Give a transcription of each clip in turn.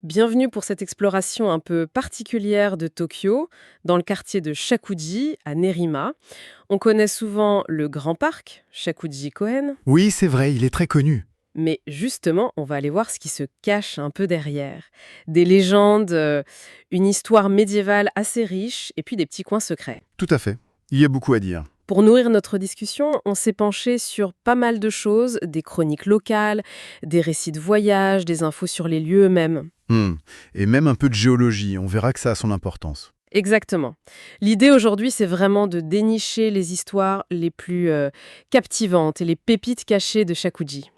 Bienvenue pour cette exploration un peu particulière de Tokyo, dans le quartier de Shakuji, à Nerima. On connaît souvent le grand parc, Shakuji-koen, Oui, c'est vrai, il est très connu. mais justement, on va aller voir ce qui se cache un peu derrière. Des légendes, une histoire médiévale assez riche, et puis des petits coins secrets. Tout à fait. Il y a beaucoup à dire. Pour nourrir notre discussion, on s'est penché sur pas mal de choses, des chroniques locales, des récits de voyage, des infos sur les lieux eux-mêmes. Hmm. Et même un peu de géologie, on verra que ça a son importance. Exactement. L'idée aujourd'hui, c'est vraiment de dénicher les histoires les plus captivantes et les pépites cachées de Shakuji.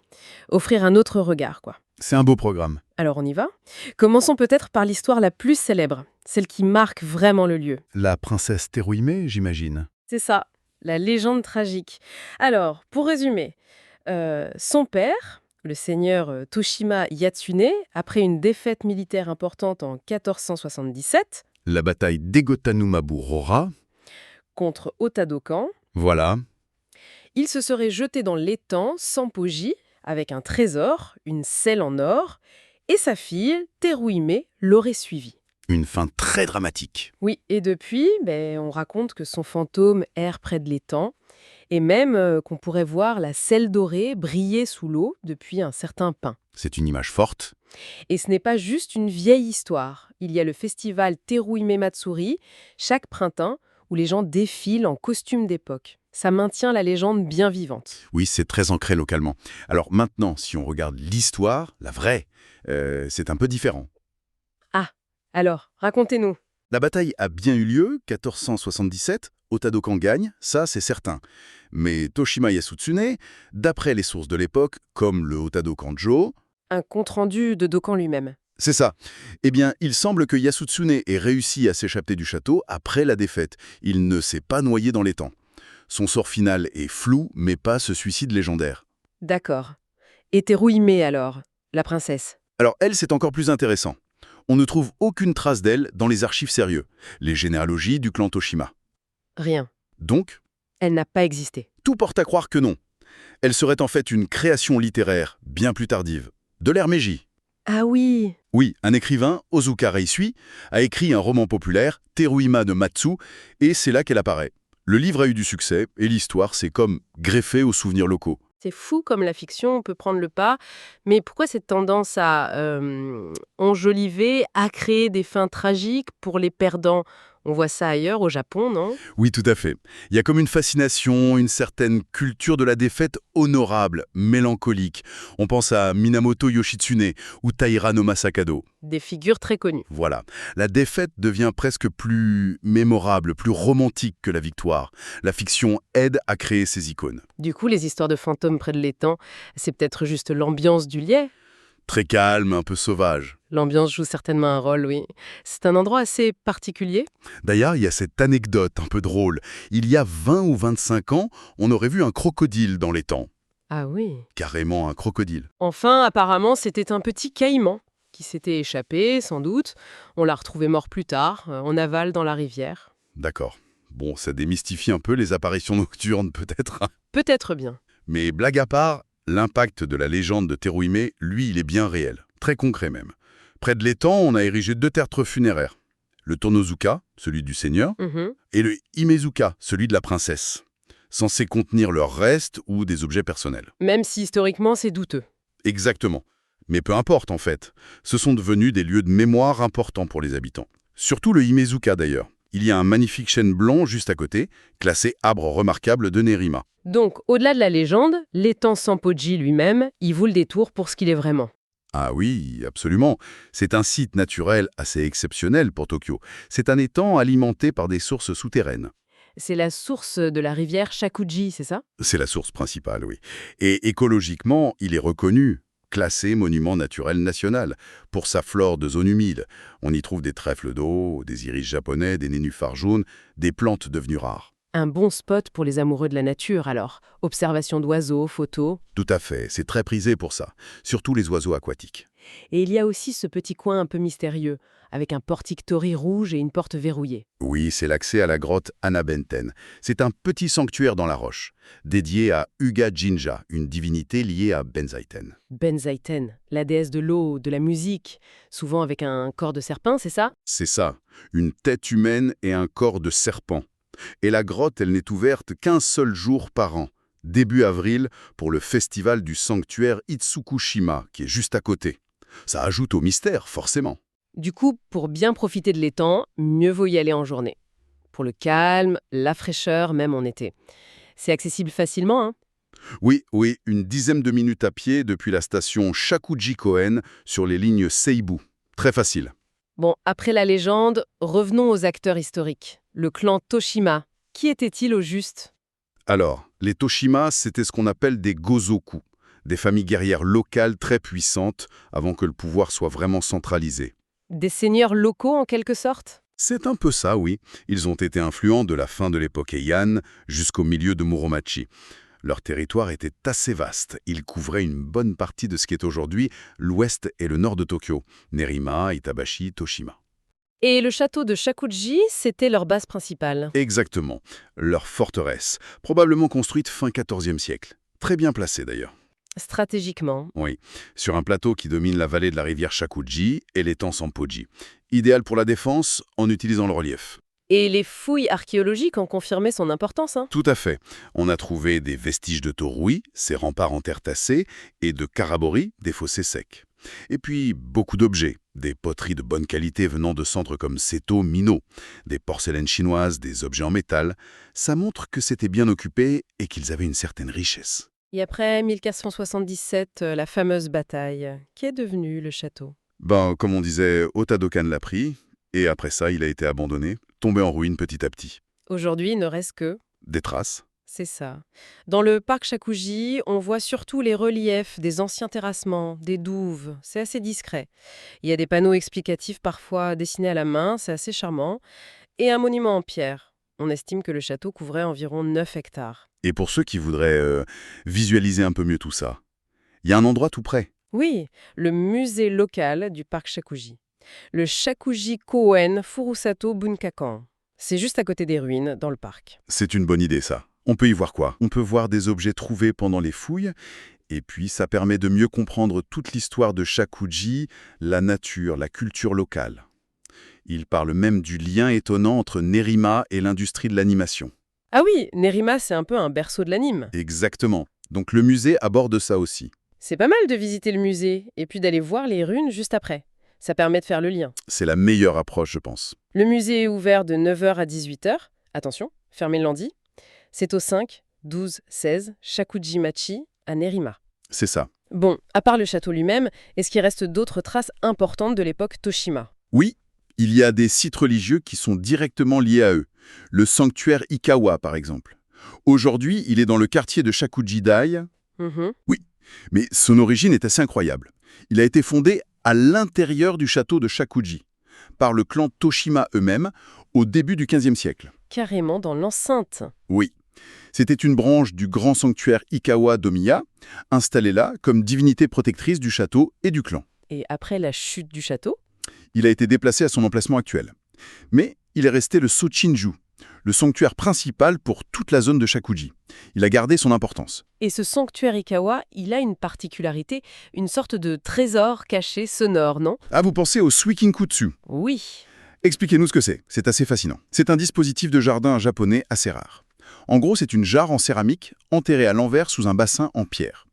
Offrir un autre regard, quoi. C'est un beau programme. Alors on y va. Commençons peut-être par l'histoire la plus célèbre, celle qui marque vraiment le lieu. La princesse Teruhime, j'imagine. C'est ça, la légende tragique. Alors, pour résumer, son père, le seigneur Toshima Yatsune, après une défaite militaire importante en 1477 La bataille d'Egotanumabu-Rora. contre Otadokan, Voilà. il se serait jeté dans l'étang Sampoji avec un trésor, une selle en or, et sa fille, Teruhime, l'aurait suivi. Une fin très dramatique. Oui, et depuis, on raconte que son fantôme erre près de l'étang, et même qu'on pourrait voir la selle dorée briller sous l'eau depuis un certain pin. C'est une image forte. Et ce n'est pas juste une vieille histoire. Il y a le festival Teruhime Matsuri, chaque printemps, où les gens défilent en costume d'époque. Ça maintient la légende bien vivante. Oui, c'est très ancré localement. Alors maintenant, si on regarde l'histoire, la vraie, c'est un peu différent. Ah, alors, racontez-nous. La bataille a bien eu lieu, 1477, Otadokan gagne, ça c'est certain. Mais Toshima Yasutsune, d'après les sources de l'époque, comme le Otadokan-jo, Un compte-rendu de Dokan lui-même. c'est ça. Eh bien, il semble que Yasutsune ait réussi à s'échapper du château après la défaite. Il ne s'est pas noyé dans l'étang. Son sort final est flou, mais pas ce suicide légendaire. D'accord. Et Teruhime alors, la princesse? Alors elle, c'est encore plus intéressant. On ne trouve aucune trace d'elle dans les archives sérieux, les généalogies du clan Toshima. Rien. Donc, Elle n'a pas existé. tout porte à croire que non. Elle serait en fait une création littéraire, bien plus tardive, de l'ère Meiji. Ah oui. Oui, un écrivain, Ozuka Reisui, a écrit un roman populaire, Teruhima de Matsu, et c'est là qu'elle apparaît. Le livre a eu du succès, et l'histoire s'est comme greffée aux souvenirs locaux. C'est fou comme la fiction peut prendre le pas, mais pourquoi cette tendance à enjoliver, à créer des fins tragiques pour les perdants? On voit ça ailleurs, au Japon, non? Oui, tout à fait. Il y a comme une fascination, une certaine culture de la défaite honorable, mélancolique. On pense à Minamoto Yoshitsune ou Taira no Masakado. Des figures très connues. Voilà. La défaite devient presque plus mémorable, plus romantique que la victoire. La fiction aide à créer ces icônes. Du coup, les histoires de fantômes près de l'étang, c'est peut-être juste l'ambiance du lieu. Très calme, un peu sauvage. L'ambiance joue certainement un rôle, oui. C'est un endroit assez particulier. D'ailleurs, il y a cette anecdote un peu drôle. Il y a 20 ou 25 ans, on aurait vu un crocodile dans l'étang. Ah oui. Carrément un crocodile. Enfin, apparemment, c'était un petit caïman qui s'était échappé, sans doute. On l'a retrouvé mort plus tard, en aval dans la rivière. D'accord. Bon, ça démystifie un peu les apparitions nocturnes peut-être. Peut-être bien. Mais blague à part, l'impact de la légende de Teruhime, lui, il est bien réel. Très concret même. Près de l'étang, on a érigé 2 tertres funéraires. Le Tonozuka, celui du seigneur, Mhm. et le Himezuka, celui de la princesse, censés contenir leurs restes ou des objets personnels. Même si historiquement, c'est douteux. Exactement. Mais peu importe en fait. Ce sont devenus des lieux de mémoire importants pour les habitants. Surtout le Himezuka d'ailleurs. Il y a un magnifique chêne blanc juste à côté, classé arbre remarquable de Nerima. Donc, au-delà de la légende, l'étang Sampoji lui-même, il vaut le détour pour ce qu'il est vraiment. Ah oui, absolument. C'est un site naturel assez exceptionnel pour Tokyo. C'est un étang alimenté par des sources souterraines. C'est la source de la rivière Shakuji, c'est ça? C'est la source principale, oui. Et écologiquement, il est reconnu, classé monument naturel national, pour sa flore de zone humide. On y trouve des trèfles d'eau, des iris japonais, des nénuphars jaunes, des plantes devenues rares. Un bon spot pour les amoureux de la nature, alors. Observation d'oiseaux, photos. Tout à fait, c'est très prisé pour ça, surtout les oiseaux aquatiques. Et il y a aussi ce petit coin un peu mystérieux, avec un portique torii rouge et une porte verrouillée. Oui, c'est l'accès à la grotte Anabenten. C'est un petit sanctuaire dans la roche, dédié à Uga Jinja, une divinité liée à Benzaiten. Benzaiten, la déesse de l'eau, de la musique, souvent avec un corps de serpent, c'est ça? C'est ça, une tête humaine et un corps de serpent. Et la grotte, elle n'est ouverte qu'un seul jour par an, début avril, pour le festival du sanctuaire Itsukushima, qui est juste à côté. Ça ajoute au mystère, forcément. Du coup, pour bien profiter de l'étang, mieux vaut y aller en journée. Pour le calme, la fraîcheur, même en été. C'est accessible facilement, hein? Oui, oui, une dizaine de minutes à pied depuis la station Shakuji-Koen sur les lignes Seibu. Très facile. Bon, après la légende, revenons aux acteurs historiques. Le clan Toshima. Qui était-il au juste? Alors, les Toshima, c'était ce qu'on appelle des Gozoku, des familles guerrières locales très puissantes avant que le pouvoir soit vraiment centralisé. Des seigneurs locaux en quelque sorte? C'est un peu ça, oui. Ils ont été influents de la fin de l'époque Heian jusqu'au milieu de Muromachi. Leur territoire était assez vaste. Ils couvraient une bonne partie de ce qui est aujourd'hui l'ouest et le nord de Tokyo, Nerima, Itabashi, Toshima. Et le château de Shakuji, c'était leur base principale. Exactement. Leur forteresse, probablement construite fin XIVe siècle. Très bien placée d'ailleurs. Stratégiquement. Oui, sur un plateau qui domine la vallée de la rivière Shakuji et l'étang Sampoji. Idéal pour la défense en utilisant le relief. Et les fouilles archéologiques ont confirmé son importance, hein? Tout à fait. On a trouvé des vestiges de Torui, ces remparts en terre tassée, et de Karabori, des fossés secs. Et puis, beaucoup d'objets, des poteries de bonne qualité venant de centres comme Seto, Mino, des porcelaines chinoises, des objets en métal. Ça montre que c'était bien occupé et qu'ils avaient une certaine richesse. Et après 1477, la fameuse bataille. Qu'est devenu le château? Ben, comme on disait, Otadokan l'a pris, et après ça, il a été abandonné, tombé en ruine petit à petit. Aujourd'hui, il ne reste que... Des traces. C'est ça. Dans le parc Shakuji, on voit surtout les reliefs des anciens terrassements, des douves. C'est assez discret. Il y a des panneaux explicatifs parfois dessinés à la main, c'est assez charmant. Et un monument en pierre. On estime que le château couvrait environ 9 hectares. Et pour ceux qui voudraient visualiser un peu mieux tout ça, il y a un endroit tout près. Oui, le musée local du parc Shakuji. Le Shakuji Koen Furusato Bunkakan. C'est juste à côté des ruines, dans le parc. C'est une bonne idée, ça. On peut y voir quoi? On peut voir des objets trouvés pendant les fouilles, et puis ça permet de mieux comprendre toute l'histoire de Shakuji, la nature, la culture locale. Il parle même du lien étonnant entre Nerima et l'industrie de l'animation. Ah oui, Nerima, c'est un peu un berceau de l'anime. Exactement. Donc le musée aborde ça aussi. C'est pas mal de visiter le musée et puis d'aller voir les ruines juste après. Ça permet de faire le lien. C'est la meilleure approche, je pense. Le musée est ouvert de 9 h à 18 h. Attention, fermé le lundi. C'est au 5, 12, 16 Shakuji-machi à Nerima. C'est ça. Bon, à part le château lui-même, est-ce qu'il reste d'autres traces importantes de l'époque Toshima? Oui, il y a des sites religieux qui sont directement liés à eux. Le sanctuaire Ikawa, par exemple. Aujourd'hui, il est dans le quartier de Shakuji-dai. Mhm. Oui, mais son origine est assez incroyable. Il a été fondé à l'intérieur du château de Shakuji, par le clan Toshima eux-mêmes, au début du XVe siècle. Carrément dans l'enceinte. Oui. C'était une branche du grand sanctuaire Ikawa d'Omiya, installé là comme divinité protectrice du château et du clan. Et après la chute du château? Il a été déplacé à son emplacement actuel. Mais il est resté le Sochinju, le sanctuaire principal pour toute la zone de Shakuji. Il a gardé son importance. Et ce sanctuaire Ikawa, il a une particularité, une sorte de trésor caché sonore, non? Ah, vous pensez au Suikinkutsu? Oui. Expliquez-nous ce que c'est assez fascinant. C'est un dispositif de jardin japonais assez rare. En gros, c'est une jarre en céramique enterrée à l'envers sous un bassin en pierre.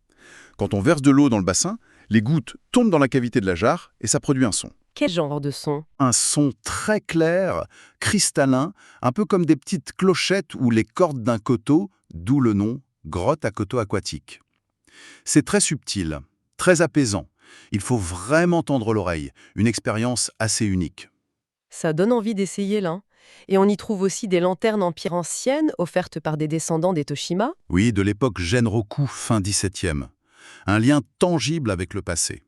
Quand on verse de l'eau dans le bassin, les gouttes tombent dans la cavité de la jarre et ça produit un son. Quel genre de son? Un son très clair, cristallin, un peu comme des petites clochettes ou les cordes d'un koto, d'où le nom grotte à koto aquatique. C'est très subtil, très apaisant. Il faut vraiment tendre l'oreille, une expérience assez unique. Ça donne envie d'essayer là. Et on y trouve aussi des lanternes en pierre ancienne offertes par des descendants des Toshima. Oui, de l'époque Genroku, fin XVIIe. Un lien tangible avec le passé.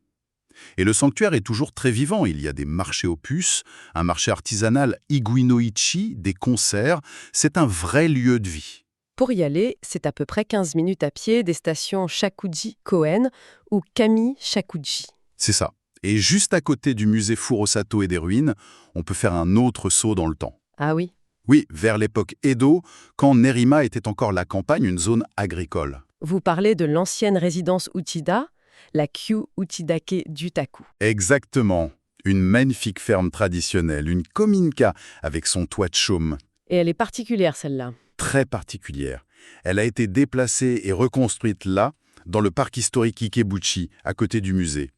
Et le sanctuaire est toujours très vivant. Il y a des marchés aux puces, un marché artisanal Iguinoichi, des concerts. C'est un vrai lieu de vie. Pour y aller, c'est à peu près 15 minutes à pied des stations Shakuji-Koen ou Kami-Shakuji. C'est ça. Et juste à côté du musée Furosato et des ruines, on peut faire un autre saut dans le temps. Ah oui. Oui, vers l'époque Edo, quand Nerima était encore la campagne, une zone agricole. Vous parlez de l'ancienne résidence Uchida, la Kyu Uchidake Dutaku. Exactement. Une magnifique ferme traditionnelle, une kominka avec son toit de chaume. Et elle est particulière, celle-là. Très particulière. Elle a été déplacée et reconstruite là, dans le parc historique Ikebuchi, à côté du musée.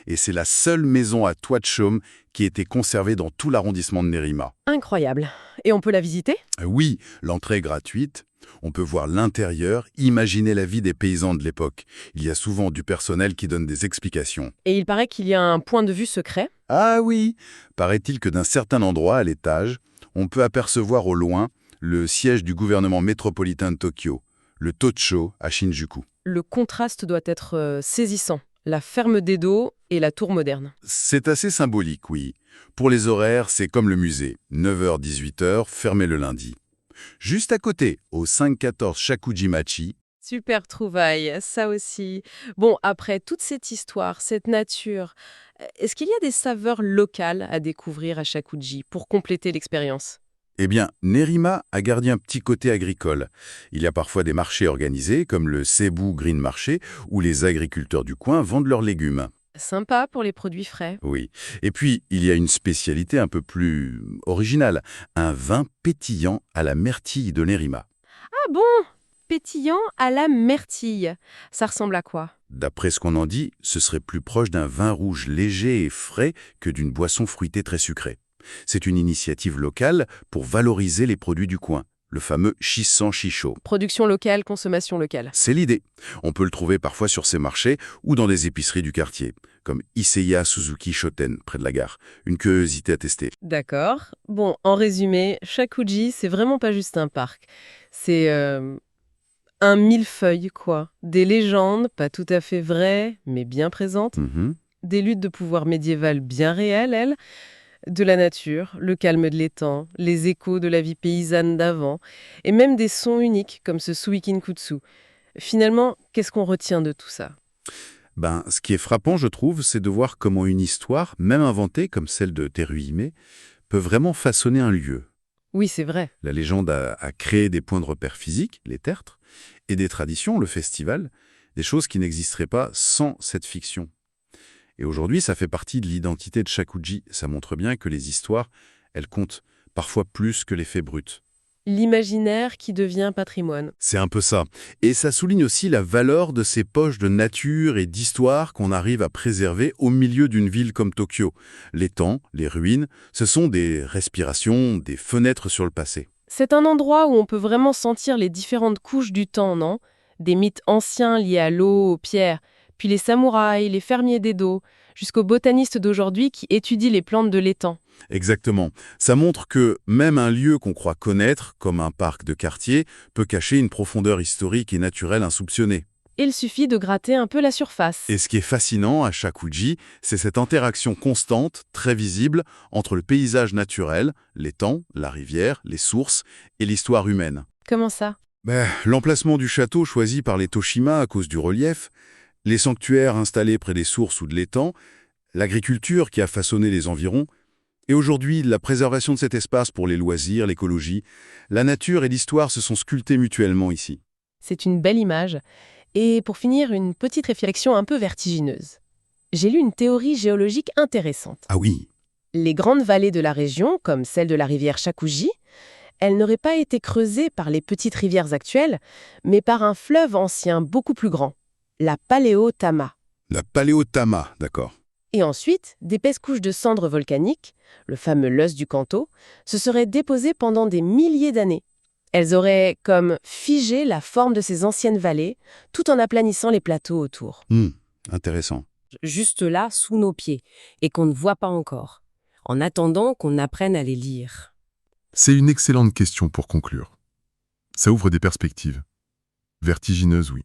Et c'est la seule maison à toit de chaume qui était conservée dans tout l'arrondissement de Nerima. Incroyable. Et on peut la visiter? Oui, l'entrée est gratuite. On peut voir l'intérieur, imaginer la vie des paysans de l'époque. Il y a souvent du personnel qui donne des explications. Et il paraît qu'il y a un point de vue secret. Ah oui! Paraît-il que d'un certain endroit, à l'étage, on peut apercevoir au loin le siège du gouvernement métropolitain de Tokyo, le Tocho à Shinjuku. Le contraste doit être saisissant. La ferme d'Edo et la tour moderne. C'est assez symbolique, oui. Pour les horaires, c'est comme le musée, 9h-18h, fermé le lundi. Juste à côté, au 514 Shakuji-machi. Super trouvaille, ça aussi. Bon, après toute cette histoire, cette nature, est-ce qu'il y a des saveurs locales à découvrir à Shakuji pour compléter l'expérience? Eh bien, Nerima a gardé un petit côté agricole. Il y a parfois des marchés organisés, comme le Cebu Green Marché, où les agriculteurs du coin vendent leurs légumes. Sympa pour les produits frais. Oui. Et puis, il y a une spécialité un peu plus originale, un vin pétillant à la myrtille de Nerima. Ah bon? Pétillant à la myrtille. Ça ressemble à quoi? D'après ce qu'on en dit, ce serait plus proche d'un vin rouge léger et frais que d'une boisson fruitée très sucrée. C'est une initiative locale pour valoriser les produits du coin, le fameux Shisan Shisho. Production locale, consommation locale. C'est l'idée. On peut le trouver parfois sur ces marchés ou dans des épiceries du quartier, comme Isseiya Suzuki Shoten, près de la gare. Une curiosité à tester. D'accord. Bon, en résumé, Shakuji, c'est vraiment pas juste un parc. C'est un millefeuille, quoi. Des légendes, pas tout à fait vraies, mais bien présentes. Mhm. Des luttes de pouvoir médiévales bien réelles, elles. De la nature, le calme de l'étang, les échos de la vie paysanne d'avant, et même des sons uniques comme ce Suikinkutsu. Finalement, qu'est-ce qu'on retient de tout ça? Ce qui est frappant, je trouve, c'est de voir comment une histoire, même inventée comme celle de Teruhime, peut vraiment façonner un lieu. Oui, c'est vrai. La légende a créé des points de repère physiques, les tertres, et des traditions, le festival, des choses qui n'existeraient pas sans cette fiction. Et aujourd'hui, ça fait partie de l'identité de Shakuji. Ça montre bien que les histoires, elles comptent parfois plus que les faits bruts. L'imaginaire qui devient patrimoine. C'est un peu ça. Et ça souligne aussi la valeur de ces poches de nature et d'histoire qu'on arrive à préserver au milieu d'une ville comme Tokyo. L'étang, les ruines, ce sont des respirations, des fenêtres sur le passé. C'est un endroit où on peut vraiment sentir les différentes couches du temps, non? Des mythes anciens liés à l'eau, aux pierres, puis les samouraïs, les fermiers d'Edo, jusqu'aux botanistes d'aujourd'hui qui étudient les plantes de l'étang. Exactement. Ça montre que même un lieu qu'on croit connaître, comme un parc de quartier, peut cacher une profondeur historique et naturelle insoupçonnée. Il suffit de gratter un peu la surface. Et ce qui est fascinant à Shakuji, c'est cette interaction constante, très visible, entre le paysage naturel, l'étang, la rivière, les sources, et l'histoire humaine. Comment ça? L'emplacement du château choisi par les Toshima à cause du relief, les sanctuaires installés près des sources ou de l'étang, l'agriculture qui a façonné les environs, et aujourd'hui la préservation de cet espace pour les loisirs, l'écologie, la nature et l'histoire se sont sculptés mutuellement ici. C'est une belle image. Et pour finir, une petite réflexion un peu vertigineuse. J'ai lu une théorie géologique intéressante. Ah oui, Les grandes vallées de la région, comme celle de la rivière Shakuji, elles n'auraient pas été creusées par les petites rivières actuelles, mais par un fleuve ancien beaucoup plus grand, la Paléotama. la Paléotama, d'accord. Et ensuite, d'épaisses couches de cendres volcaniques, le fameux loess du Kanto, se seraient déposées pendant des milliers d'années. Elles auraient comme figé la forme de ces anciennes vallées, tout en aplanissant les plateaux autour. Intéressant. Juste là, sous nos pieds, et qu'on ne voit pas encore, en attendant qu'on apprenne à les lire. C'est une excellente question pour conclure. Ça ouvre des perspectives. Vertigineuses, oui.